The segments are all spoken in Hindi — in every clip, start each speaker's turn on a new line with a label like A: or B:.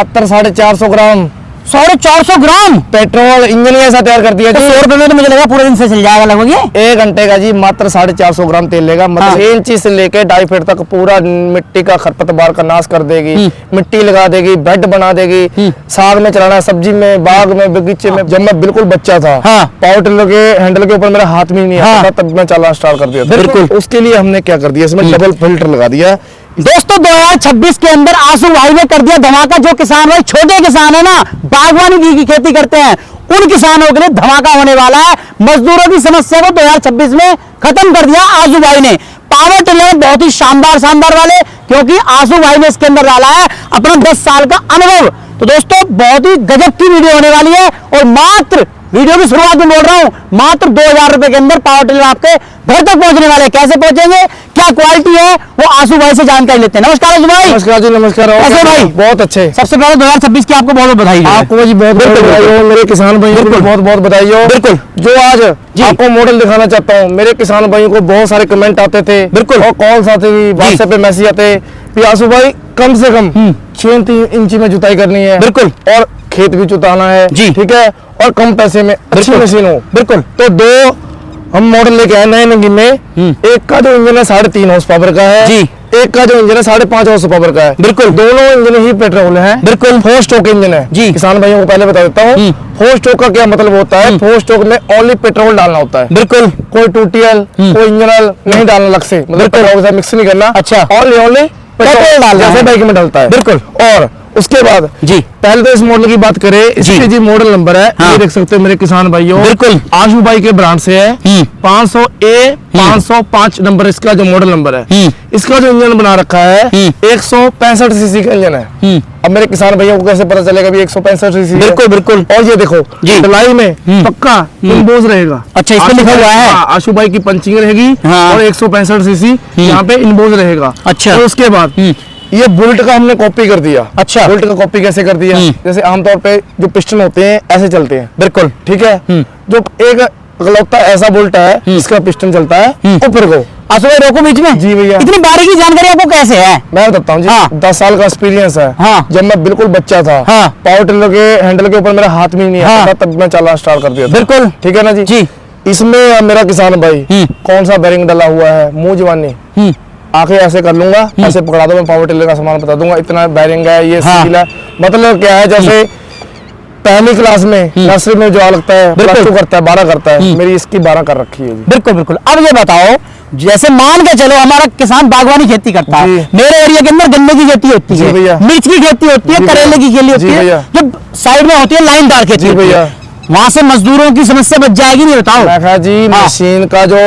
A: 70 450 ग्राम
B: 450 ग्राम
A: पेट्रोल इंजन ही ऐसा तैयार कर दिया जी।
B: 100 रुपए में तो मुझे लगा पूरे दिन से चल जाएगा लगभग ये।
A: 1 घंटे का जी मात्र 450 ग्राम तेल लेगा। मतलब 1 इंची से लेके 2.5 फीट तक पूरा मिट्टी का खरपतवार का नाश कर देगी, मिट्टी लगा देगी, बेड बना देगी। साग में चलाना है, सब्जी में, बाग में, बगीचे में। जब मैं बिल्कुल बच्चा था, पावर टिलर के हैंडल के ऊपर मेरा हाथ भी नहीं आता तब मैं चलाना स्टार्ट कर दिया। बिल्कुल उसके लिए हमने क्या कर दिया, इसमें डबल फिल्टर लगा दिया।
B: दोस्तों 2026 के अंदर आंसू भाई ने कर दिया धमाका। जो किसान भाई छोटे किसान है ना, बागवानी की खेती करते हैं, उन किसानों के लिए धमाका होने वाला है। मजदूरों की समस्या को 2026 में खत्म कर दिया आंसू भाई ने। पावर टिलर बहुत ही शानदार वाले, क्योंकि आंसू भाई ने इसके अंदर डाला है अपना 10 साल का अनुभव। तो दोस्तों बहुत ही गजब की वीडियो होने वाली है, और मात्र वीडियो की शुरुआत में बोल रहा हूं, मात्र 2000 रुपए के अंदर पावर टिलर आपके घर तक पहुंचने वाले हैं। कैसे पहुंचेंगे, क्या क्वालिटी है, वो आंसू भाई से जानकारी लेते हैं। नमस्कार आंसू भाई।
A: नमस्कार जी, नमस्कार।
B: कैसे भाई?
A: बहुत अच्छे।
B: सबसे पहले 2026 की आपको बहुत बधाई।
A: आपको जी बहुत बधाई हो, मेरे किसान भाइयों को बहुत बहुत बधाई हो।
B: बिल्कुल।
A: जो आज आपको मॉडल दिखाना चाहता हूँ, मेरे किसान भाइयों को बहुत सारे कमेंट आते थे, बिल्कुल, और कॉल्स आते थे, व्हाट्सएप पे मैसेज आते कि आंसू भाई कम से कम 6 इंची में जुताई करनी है, बिल्कुल, और खेत भी जुताना है जी, ठीक है, और कम पैसे में अच्छी मशीन हो। बिल्कुल। तो 2 हम मॉडल लेके आए नए नंगी में। एक का जो इंजन है 3.5 हॉर्स पावर का है जी, एक का जो इंजन है 5.5 हॉर्स पावर का है। बिल्कुल। दोनों इंजन ही पेट्रोल है। बिल्कुल। 4 स्ट्रोक इंजन है जी। किसान भाइयों को पहले बता देता हूँ 4 स्ट्रोक का क्या मतलब होता है। 4 स्ट्रोक में ओनली पेट्रोल डालना होता है। बिल्कुल। कोई 2TL कोई इंजन ऑयल नहीं डालना अलग से, मतलब पेट्रोल के साथ मिक्स नहीं करना। अच्छा। ओनली पेट्रोल डालना जैसे बाइक में डालता है। बिल्कुल। और उसके बाद जी पहले तो इस मॉडल की बात करें, इसके जी मॉडल नंबर है, ये देख सकते हो मेरे किसान भाइयों। बिल्कुल। आंसू भाई के ब्रांड से है 500A 505 नंबर इसका जो मॉडल नंबर है। इसका जो इंजन बना रखा है 165 सीसी का इंजन है। अब मेरे किसान भैया को कैसे पता चलेगा भी 165 सीसी? बिल्कुल बिल्कुल। और ये देखो ढलाई में पक्का इनबोज रहेगा। अच्छा, इसमें लिखा हुआ है आंसू भाई की पंचिंग रहेगी और 165 सीसी यहाँ पे इनबोज रहेगा। अच्छा। और उसके बाद ये बुलेट का हमने कॉपी कर दिया। अच्छा। बुलेट का कॉपी कैसे कर दिया? जैसे आमतौर पे जो पिस्टन होते हैं ऐसे चलते हैं। बिल्कुल। ठीक है। जो एक इकलौता ऐसा बुलेट है इसका पिस्टन चलता है ऊपर को। आंसू भाई रोको बीच में। जी भैया। इतनी बारीकी जानकारी आपको कैसे है? मैं बताता हूँ जी। 10 साल का एक्सपीरियंस है। जब मैं बिल्कुल बच्चा था, पावर टिलर के हैंडल के ऊपर मेरा हाथ भी नहीं आता तब मैं चलाना स्टार्ट कर दिया। बिल्कुल। ठीक है ना जी। इसमें मेरा किसान भाई कौन सा बेरिंग डाला हुआ है, मुंह जवानी आंखें ऐसे कर लूंगा, ऐसे पकड़ा दो, मैं पावर टिलर का सामान बता दूंगा, इतना बेरिंग है, ये सील है। मतलब क्या है, जैसे पहली क्लास में नर्सरी में जो लगता है 2 करता है 12 करता है, मेरी इसकी 12 कर रखी है। बिल्कुल बिल्कुल। अब ये बताओ, जैसे मान के चलो हमारा किसान बागवानी खेती करता है, मेरे एरिया के अंदर गन्ने की खेती होती है, मिर्च की खेती होती है, करेले की खेती होती है, जो साइड में होती है लाइनदार खेती भैया, वहां से मजदूरों की समस्या बच जाएगी। नहीं बताओ? मैं कहा जी मशीन का जो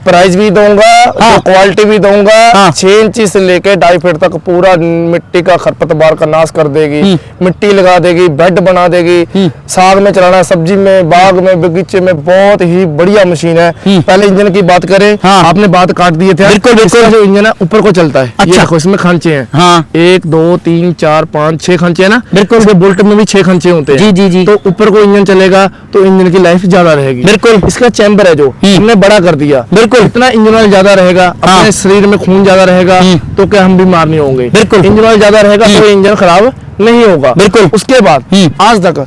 A: प्राइस भी दूंगा, जो क्वालिटी भी दूंगा, 6 इंची से लेके 2.5 फीट तक पूरा मिट्टी का खरपतवार का नाश कर देगी, मिट्टी लगा देगी, बेड बना देगी। साग में चलाना है, सब्जी में, बाग में, बगीचे में, बहुत ही बढ़िया मशीन है। पहले इंजन की बात करें, आपने बात काट दिए थे। बिल्कुल बिल्कुल। जो इंजन है ऊपर को चलता है। अच्छा। देखो इसमें खांचे हैं 1 2 3 4 5 6 खांचे है ना। बिल्कुल। बुलेट में भी 6 खांचे होते हैं। जी जी जी। तो ऊपर को इंजन चलेगा तो इंजन की लाइफ ज्यादा रहेगी। बिल्कुल। इसका चैम्बर है जो हमने बड़ा कर दिया। बिल्कुल। इतना इंजन ऑयल ज्यादा रहेगा, अपने शरीर में खून ज्यादा रहेगा तो क्या हम बीमार नहीं होंगे। बिल्कुल। इंजन ऑयल ज्यादा रहेगा तो इंजन खराब नहीं होगा। बिल्कुल। उसके बाद आज तक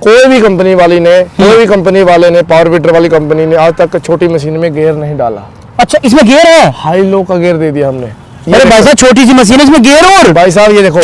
A: कोई भी कंपनी वाले ने पावर वीडर वाली कंपनी ने आज तक छोटी मशीन में गियर नहीं डाला। अच्छा, इसमें गियर है? हाई लो का गियर दे दिया हमने। अरे भाई साहब, छोटी सी मशीन है, इसमें गियर? और भाई साहब ये देखो,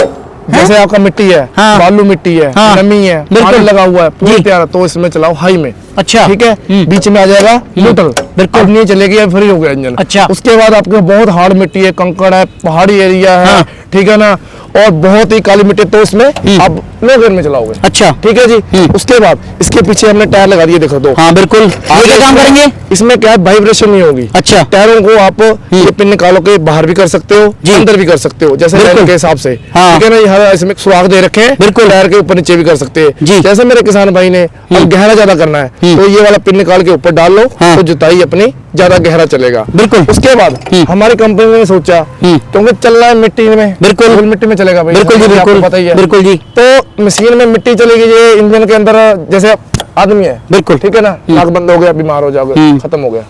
A: जैसे आपका मिट्टी है, बालू मिट्टी है, नमी है, पानी लगा हुआ है, पूरी तैयार, तो इसमें चलाओ हाई में। अच्छा। ठीक है। बीच में आ जाएगा न्यूट्रल। बिल्कुल। नहीं चलेगी, फ्री हो गया इंजन। अच्छा। उसके बाद आपके बहुत हार्ड मिट्टी है, कंकड़ है, पहाड़ी एरिया है, ठीक है ना, और बहुत ही काली मिट्टी, तो इसमें आप लो गियर में चलाओगे। अच्छा। ठीक है जी। उसके बाद इसके पीछे हमने टायर लगा दिए, देखो 2। हाँ बिल्कुल। आगे काम करेंगे। इसमें क्या है, वाइब्रेशन नहीं होगी। अच्छा। टायरों को आप ये पिन निकालो के बाहर भी कर सकते हो, अंदर भी कर सकते हो, जैसे टायर के हिसाब से। ठीक है ना। इसमें सुराख दे रखे हैं। बिल्कुल। टायर के ऊपर नीचे भी कर सकते हैं। जैसे मेरे किसान भाई ने अब गहरा ज्यादा करना है तो ये वाला पिन निकाल के ऊपर डाल लो, तो जुताई अपनी ज्यादा गहरा चलेगा। बिल्कुल। उसके बाद हमारी कंपनी ने सोचा, क्योंकि चल रहा है मिट्टी में, बिल्कुल मिट्टी में चलेगा भाई। बिल्कुल जी, बिल्कुल पता ही है। बिल्कुल जी। तो मशीन में मिट्टी चलेगी, ये इंजन के अंदर जैसे आदमी है, बिल्कुल, ठीक है ना, नाक बंद हो गया, बीमार हो जाओगे, खत्म हो गया।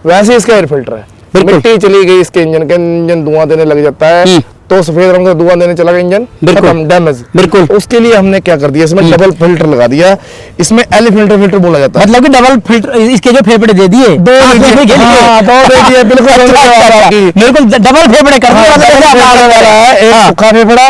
A: वैसे इसका एयर फिल्टर है, मिट्टी चली गई इसके इंजन के, इंजन धुआं देने लग जाता है, तो सफेद रंग का धुआं देने चला गया इंजन,
B: बिल्कुल
A: डैमेज।
B: बिल्कुल।
A: उसके लिए हमने क्या कर दिया, इसमें डबल फिल्टर लगा दिया। इसमें एल फिल्टर बोला जाता है,
B: मतलब कि डबल फिल्टर इसके जो फेफड़े दे दिए,
A: दो दे दिए,
B: बिल्कुल डबल फेफड़े कर दिए,
A: एक सूखा फेफड़ा,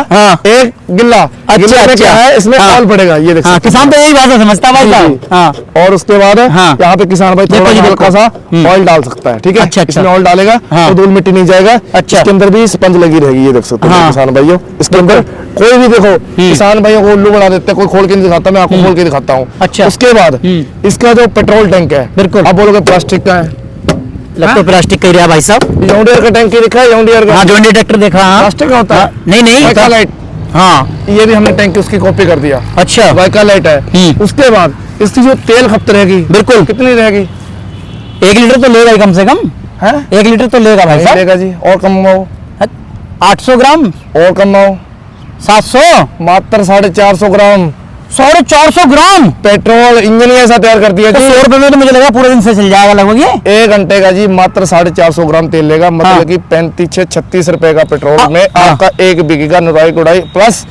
A: एक गिल्ला।
B: अच्छा
A: क्या है इसमें ऑयल पड़ेगा, ये देखो
B: किसान तो यही भाषा समझता भाई साहब।
A: और उसके बाद यहाँ पे किसान भाई थोड़ा हल्का सा ऑयल डाल सकता है, ठीक है। इसमें ऑयल डालेगा तो धूल मिट्टी नहीं जाएगा।
B: अच्छा।
A: इसके अंदर भी स्पंज लगी रहेगी, ये देख सकते हो किसान भाइयों। इसके अंदर कोई भी देखो, किसान भाइयों को उल्लू बना देते हैं, कोई खोल के नहीं दिखाता, मैं आपको खोल के दिखाता हूँ।
B: अच्छा।
A: उसके बाद इसका जो पेट्रोल टैंक है,
B: बिल्कुल
A: आप बोलोगे प्लास्टिक का है,
B: लगता प्लास्टिक का ही रहा भाई साहब।
A: जॉन डियर का टैंक लिखा है, जॉन डियर का।
B: हाँ जॉन डियर ट्रैक्टर देखा, हाँ
A: प्लास्टिक का होता है,
B: नहीं
A: वाइका लाइट।
B: हाँ
A: ये भी हमने टैंक उसकी कॉपी कर दिया।
B: अच्छा
A: वाइका लाइट है। उसके बाद इसकी जो तेल खपत रहेगी,
B: बिल्कुल
A: कितनी रहेगी,
B: 1 लीटर तो लेगा ही कम से कम
A: है।
B: 1 लीटर तो लेगा भाई साहब,
A: लेगा जी। और कमाओ
B: 800 ग्राम,
A: और कमाओ
B: 700,
A: मात्र 450 ग्राम
B: 450 ग्राम
A: पेट्रोल इंजन ही ऐसा तैयार कर दिया
B: तो
A: जी।
B: 100 रुपए में तो मुझे लगा पूरे दिन से चल जाएगा लगभग ये।
A: 1 घंटे का जी मात्र 450 ग्राम तेल लेगा, मतलब कि 35-36 रुपए का पेट्रोल में आपका 1 बीघे का निराई गुड़ाई प्लस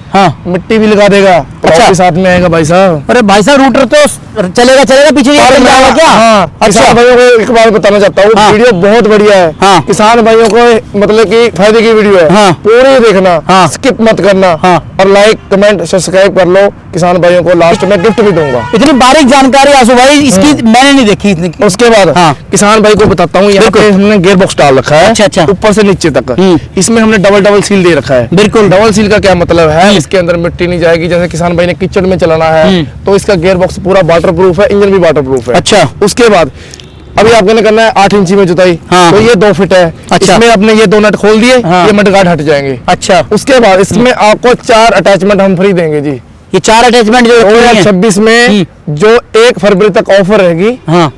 A: मिट्टी भी लगा देगा।
B: अच्छा।
A: साथ में आएगा भाई साहब।
B: अरे भाई साहब रूटर तो चलेगा पीछे नहीं जाएगा क्या?
A: किसान
B: अच्छा
A: भाइयों को एक बार बताना चाहता हूँ, वीडियो बहुत बढ़िया है। किसान भाइयों को मतलब कि फायदे की वीडियो है, पूरी देखना, स्किप मत करना। और लाइक कमेंट सब्सक्राइब कर लो। किसान भाइयों को लास्ट में गिफ्ट भी दूंगा।
B: इतनी बारीक जानकारी आंसू भाई इसकी मैंने नहीं देखी इतनी।
A: उसके बाद किसान भाई को बताता हूँ, यहाँ पे हमने गियर बॉक्स डाल रखा है।
B: अच्छा।
A: ऊपर से नीचे तक इसमें हमने डबल सील दे रखा है।
B: बिल्कुल।
A: डबल सील का क्या मतलब है, इसके अंदर मिट्टी नहीं जाएगी। जैसे किसान भाई ने किचन में चलाना है तो इसका गियर बॉक्स पूरा वाटर प्रूफ है, इंजन भी वाटर प्रूफ है।
B: अच्छा।
A: उसके बाद अभी आपने करना है 8 इंची में जुताई, तो ये 2 फीट है।
B: अच्छा।
A: इसमें आपने ये 2 नट खोल दिए, ये मडगार्ड हट जाएंगे।
B: अच्छा।
A: उसके बाद इसमें आपको 4 अटैचमेंट हम फ्री देंगे जी।
B: ये 4 अटैचमेंट जो
A: 2026 में जो 1 फरवरी तक ऑफर रहेगी।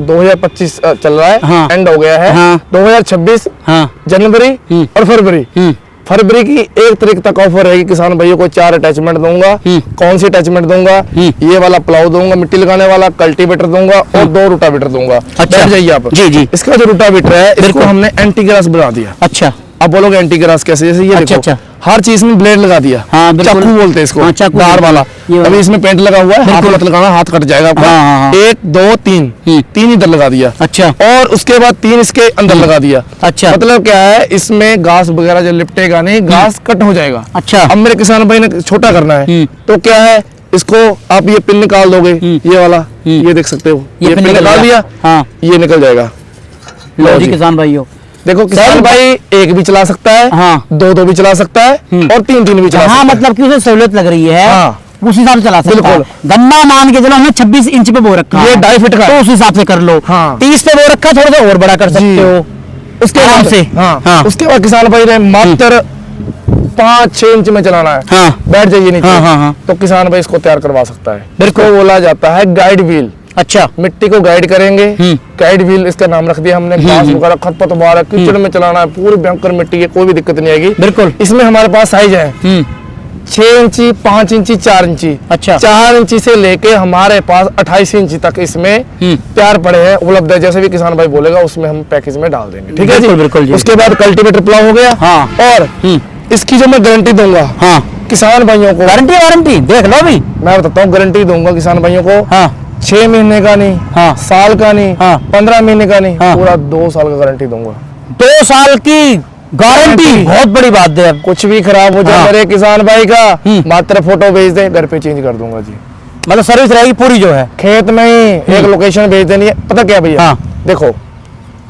A: 2025 चल रहा है, एंड हो गया है। 2026 जनवरी और फरवरी की 1 तारीख तक ऑफर रहेगी। किसान भाइयों को 4 अटैचमेंट दूंगा। कौन सी अटैचमेंट दूंगा, ये वाला प्लाउ दूंगा, मिट्टी लगाने वाला, कल्टीवेटर दूंगा और 2 रोटावेटर दूंगा।
B: अच्छा।
A: जाइए आप
B: जी।
A: इसका जो रोटावेटर है इसको हमने एंटी ग्रास बना दिया।
B: अच्छा।
A: अब बोलोगे एंटी ग्रास कैसे, जैसे ये देखो हर चीज में ब्लेड लगा दिया। चाकू बोलते हैं इसको, धार वाला। अभी इसमें पेंट लगा हुआ है, हाथ मत लगाना, हाथ कट जाएगा आपका। 1 2 3 इधर लगा दिया।
B: अच्छा।
A: और उसके बाद 3 इसके अंदर लगा दिया।
B: अच्छा।
A: मतलब क्या है, इसमें घास वगैरह जो लिपटेगा नहीं, घास कट हो जाएगा।
B: अच्छा।
A: अब मेरे किसान भाई ने छोटा करना है तो क्या है, इसको आप ये पिन निकाल दोगे, ये वाला, ये देख सकते हो, ये पिन निकाल दिया, ये निकल जाएगा।
B: लो जी किसान भाइयों
A: देखो, किसान भाई 1 भी चला सकता है, 2 भी चला सकता है और 3 भी चला सकता है।
B: मतलब कि उसे सहूलियत लग रही है, उस हिसाब से चला सकता है। गन्ना मान के चलो हमने 26 इंच पे बो रखा है,
A: ये 2.5 फीट का,
B: तो उस हिसाब से कर लो। 30 पे बो रखा, थोड़ा सा और बड़ा कर सकते हो
A: उसके बाद से। उसके बाद किसान भाई ने मात्र 5-6 इंच में चलाना है, बैठ जाइए नीचे, तो किसान भाई इसको तैयार करवा सकता है। बिल्कुल बोला जाता है गाइड व्हील। अच्छा। मिट्टी को गाइड करेंगे, गाइड व्हील इसका नाम रख दिया हमने। घास वगैरह खरपतवार है, कीचड़ में चलाना है, पूरी भयंकर मिट्टी है, कोई भी दिक्कत नहीं आएगी। बिल्कुल। इसमें हमारे पास साइज है 6 इंची, 5 इंची, 4 इंची। अच्छा। 4 इंची से लेके हमारे पास 28 इंची तक इसमें तैयार पड़े हैं, उपलब्ध है। जैसे भी किसान भाई बोलेगा उसमें हम पैकेज में डाल देंगे, ठीक है जी। बिल्कुल। उसके बाद कल्टीवेटर प्लाउ हो गया। और इसकी जो मैं गारंटी दूंगा किसान भाइयों को,
B: वारंटी देख लो भी,
A: मैं बताता हूँ, गारंटी दूंगा किसान भाइयों को। 6 महीने का नहीं, साल का नहीं, 15 महीने का नहीं, पूरा 2 साल का गारंटी दूंगा।
B: 2 साल की गारंटी, बहुत बड़ी बात है।
A: कुछ भी खराब हो जाए मेरे किसान भाई का, मात्र फोटो भेज दे, घर पे चेंज कर दूंगा जी।
B: मतलब सर्विस रहेगी पूरी जो है,
A: खेत में ही एक लोकेशन भेज देनी है। पता क्या भैया, देखो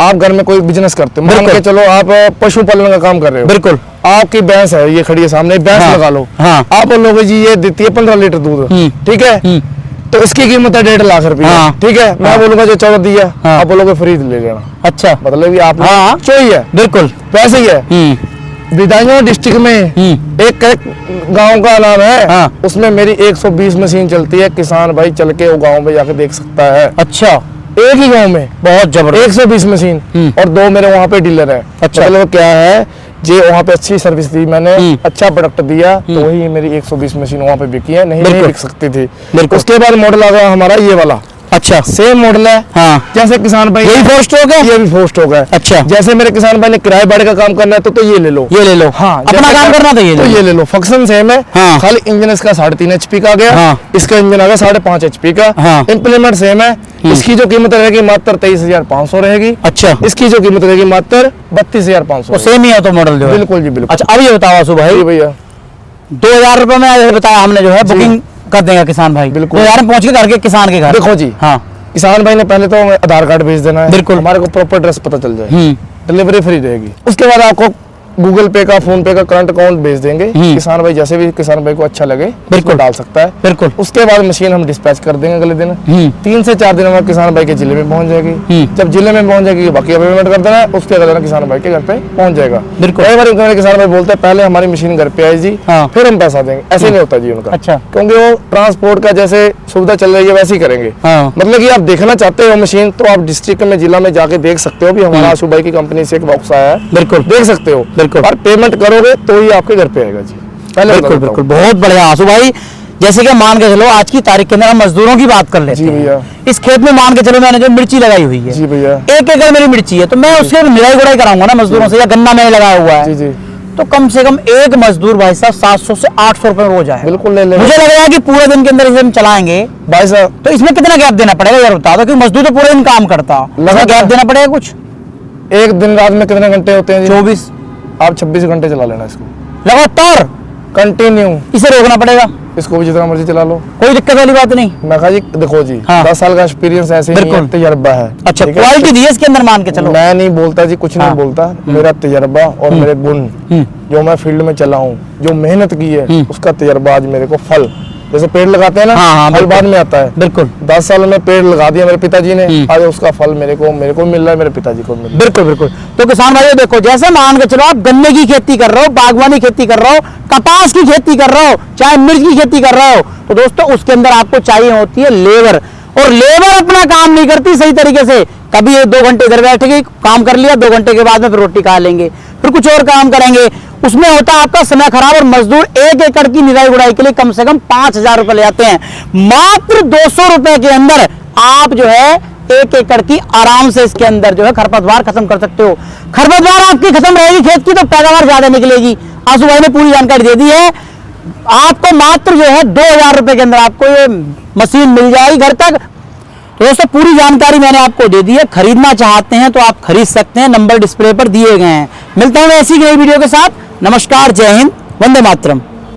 A: आप घर में कोई बिजनेस करते हो, मान के चलो आप पशुपालन का काम कर रहे हो। बिल्कुल। आपकी भैंस है, ये खड़ी है सामने, भैंस लगा लो। आप लोगों जी ये देती है 15 लीटर दूध, ठीक है, तो इसकी कीमत है 1.5 लाख रुपया, ठीक है। मैं बोलूंगा जो 14 दिया, आप बोलोगे फ्री ले लेना। अच्छा। मतलब ये आप चाहिए है, बिल्कुल वैसे ही है। विदायूं डिस्ट्रिक्ट में एक गांव का नाम है, उसमें मेरी 120 मशीन चलती है। किसान भाई चल के वो गांव में जाके देख सकता है। अच्छा। एक ही गांव में बहुत जबरदस्त 120 मशीन, और 2 मेरे वहाँ पे डीलर है। अच्छा। मतलब क्या है, जे वहाँ पे अच्छी सर्विस दी मैंने, अच्छा प्रोडक्ट दिया, तो वही मेरी 120 मशीन वहाँ पे बिकी है, नहीं बिक सकती थी। उसके बाद मॉडल आ गया हमारा ये वाला,
B: अच्छा,
A: सेम मॉडल है।
B: हाँ,
A: जैसे किसान भाई
B: यही 4 स्ट्रोक है,
A: ये भी 4 स्ट्रोक है।
B: अच्छा,
A: जैसे मेरे किसान भाई ने किराए बाड़े का काम करना है तो ये ले लो,
B: ये ले लो।
A: हाँ,
B: अपना काम करना तो ये
A: ले लो। फंक्शन सेम है।
B: हाँ,
A: खाली इंजन इसका 3.5 HP का आ गया।
B: हाँ,
A: इसका इंजन आ गया 5.5 HP का।
B: हाँ,
A: इंप्लीमेंट सेम है। इसकी जो कीमत रहेगी मात्र 23,500 रहेगी।
B: अच्छा,
A: इसकी जो कीमत रहेगी मात्र 32,500।
B: सेम ही है तो मॉडल जो है।
A: बिल्कुल जी बिल्कुल।
B: अच्छा, अब ये बताओ आसू भाई,
A: भैया
B: 2000 रुपए में बताया हमने जो है बुकिंग कर देगा किसान भाई,
A: बिल्कुल
B: 2000 में पहुंच के घर के किसान के घर।
A: देखो जी,
B: हाँ,
A: किसान भाई ने पहले तो आधार कार्ड भेज देना है,
B: बिल्कुल,
A: हमारे को प्रॉपर एड्रेस पता चल जाए, डिलीवरी फ्री रहेगी। उसके बाद आपको गूगल पे का, फोन पे का करंट अकाउंट भेज देंगे। किसान भाई जैसे भी किसान भाई को अच्छा लगे
B: बिल्कुल
A: डाल सकता है। बिल्कुल। उसके बाद मशीन हम डिस्पैच कर देंगे अगले दिन। 3 से 4 दिन में किसान भाई के जिले में पहुंच जाएगी। जब जिले में पहुंच जाएगी बाकी पेमेंट कर देना है, उसके अगले दिन किसान भाई के घर पे पहुंच जाएगा।
B: बिल्कुल।
A: कई बार किसान भाई बोलते हैं पहले हमारी मशीन घर पे आए जी, फिर हम पैसा देंगे। ऐसे नहीं होता जी उनका।
B: अच्छा,
A: क्योंकि वो ट्रांसपोर्ट का जैसे सुविधा चल रही है वैसे ही करेंगे। मतलब कि आप देखना चाहते हो मशीन तो आप डिस्ट्रिक्ट में, जिला में जाके देख सकते हो भी हमारा आशु भाई की कंपनी से एक बॉक्स आया है। बिल्कुल देख सकते हो। बिल्कुल। और पेमेंट करोगे तो ही आपके घर पे आएगा जी। पहले
B: बिल्कुल बिल्कुल, बहुत बढ़िया आशु भाई। जैसे कि मान के चलो आज की तारीख के अंदर हम मजदूरों की बात कर लेते हैं। जी भैया, इस खेत में मान के चलो मैंने जो मिर्ची लगाई हुई है, जी भैया, 1 एकड़ मेरी मिर्ची है, तो मैं उसके निराई गुड़ाई कराऊंगा ना मजदूरों से, या गन्ना मैंने लगाया हुआ है, जी जी, तो कम से कम एक मजदूर भाई साहब 700 से 800 रुपए रोज आए। बिल्कुल ले ले। मुझे लग रहा है कि पूरे दिन के अंदर इसे हम चलाएंगे भाई साहब, तो इसमें कितना गैप देना पड़ेगा यार बता दो, क्योंकि मजदूर तो पूरे दिन काम करता, लगा गैप देना पड़ेगा कुछ।
A: एक दिन रात में कितने घंटे होते हैं?
B: 24।
A: आप 26 घंटे चला लेना इसको
B: लगातार, कंटिन्यू। इसे रोकना पड़ेगा,
A: इसको भी जितना मर्जी चला लो,
B: कोई दिक्कत वाली बात नहीं।
A: मैं कहा जी देखो जी, 10 साल का एक्सपीरियंस ऐसे ही है, तजर्बा है।
B: अच्छा, क्वालिटी दी है इसके अंदर मान के चलो।
A: मैं नहीं बोलता जी, कुछ नहीं बोलता, मेरा तजर्बा और मेरे गुण, जो मैं फील्ड में चला हूँ, जो मेहनत की है उसका तजर्बा आज मेरे को फल, जैसे पेड़ लगाते हैं ना, फल बाद में आता है। बिल्कुल। 10 साल में पेड़ लगा दिया मेरे पिताजी ने, आज उसका फल मेरे को मिल रहा है, मेरे पिताजी को मिल रहा है। बिल्कुल बिल्कुल।
B: तो किसान भाइयों देखो, जैसे मान के चलो आप गन्ने की खेती कर रहे हो, बागवानी खेती कर रहे हो, कपास की खेती कर रहे हो, चाहे मिर्च की खेती कर रहे हो, तो दोस्तों उसके अंदर आपको चाहिए होती है लेबर, और लेबर अपना काम नहीं करती सही तरीके से। कभी 2 घंटे इधर बैठेगी, काम कर लिया, 2 घंटे के बाद में फिर रोटी खा लेंगे, फिर कुछ और काम करेंगे, उसमें होता है आपका समय खराब। और मजदूर 1 एकड़ की निराई गुड़ाई के लिए कम से कम 5000 रुपए ले आते हैं। मात्र 200 रुपए के अंदर आप जो है 1 एकड़ की आराम से इसके अंदर जो है खरपतवार खत्म कर सकते हो। खरपतवार आपकी खत्म रहेगी खेत की, तो पैदावार ज्यादा निकलेगी। आशु भाई ने पूरी जानकारी दे दी है। आपको मात्र जो है 2000 रुपए के अंदर आपको ये मशीन मिल जाएगी घर तक। तो दोस्तों पूरी जानकारी मैंने आपको दे दी है, खरीदना चाहते हैं तो आप खरीद सकते हैं, नंबर डिस्प्ले पर दिए गए हैं। मिलता हूं ऐसी नई वीडियो के साथ। नमस्कार, जय हिंद, वंदे मातरम।